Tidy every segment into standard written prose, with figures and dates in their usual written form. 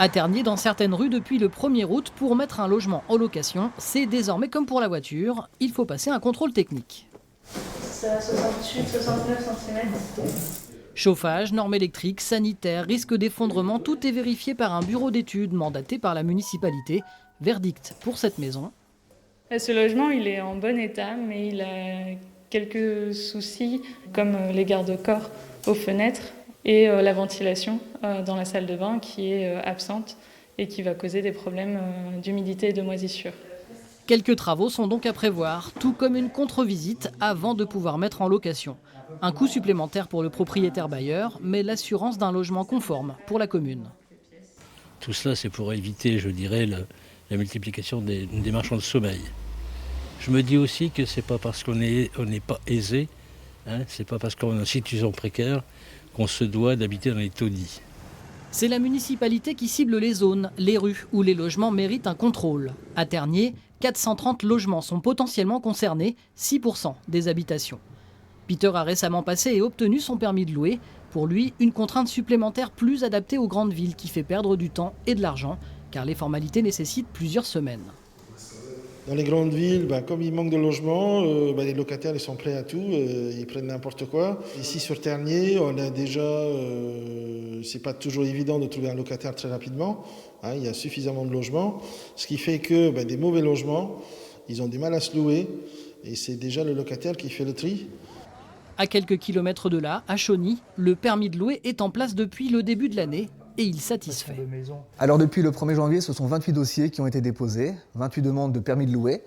À Tergnier, dans certaines rues, depuis le 1er août, pour mettre un logement en location, c'est désormais comme pour la voiture, il faut passer un contrôle technique. C'est à 68-69 cm. Chauffage, normes électriques, sanitaires, risque d'effondrement, tout est vérifié par un bureau d'études mandaté par la municipalité. Verdict pour cette maison. Ce logement, il est en bon état, mais il a quelques soucis, comme les garde-corps aux fenêtres et la ventilation dans la salle de bain qui est absente et qui va causer des problèmes d'humidité et de moisissure. Quelques travaux sont donc à prévoir, tout comme une contre-visite avant de pouvoir mettre en location. Un coût supplémentaire pour le propriétaire bailleur, mais l'assurance d'un logement conforme pour la commune. Tout cela, c'est pour éviter, je dirais, la multiplication des marchands de sommeil. Je me dis aussi que c'est pas parce qu'on n'est pas aisé, c'est pas parce qu'on est en situation précaire qu'on se doit d'habiter dans les taudis. C'est la municipalité qui cible les zones, les rues où les logements méritent un contrôle. À Tergnier, 430 logements sont potentiellement concernés, 6% des habitations. Peter a récemment passé et obtenu son permis de louer. Pour lui, une contrainte supplémentaire plus adaptée aux grandes villes qui fait perdre du temps et de l'argent, car les formalités nécessitent plusieurs semaines. Dans les grandes villes, comme il manque de logements, les locataires ils sont prêts à tout, ils prennent n'importe quoi. Ici sur Tergnier, on a déjà, c'est pas toujours évident de trouver un locataire très rapidement. Il y a suffisamment de logements, ce qui fait que des mauvais logements, ils ont du mal à se louer, et c'est déjà le locataire qui fait le tri. À quelques kilomètres de là, à Chauny, le permis de louer est en place depuis le début de l'année et il satisfait. Alors depuis le 1er janvier, ce sont 28 dossiers qui ont été déposés, 28 demandes de permis de louer.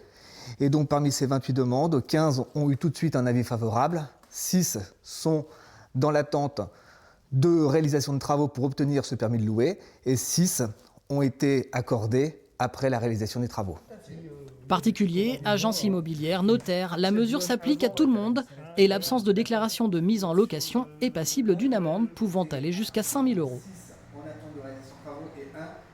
Et donc parmi ces 28 demandes, 15 ont eu tout de suite un avis favorable, 6 sont dans l'attente de réalisation de travaux pour obtenir ce permis de louer et 6 ont été accordés après la réalisation des travaux. Particuliers, agences immobilières, notaires, la mesure s'applique à tout le monde et l'absence de déclaration de mise en location est passible d'une amende pouvant aller jusqu'à 5 000 €.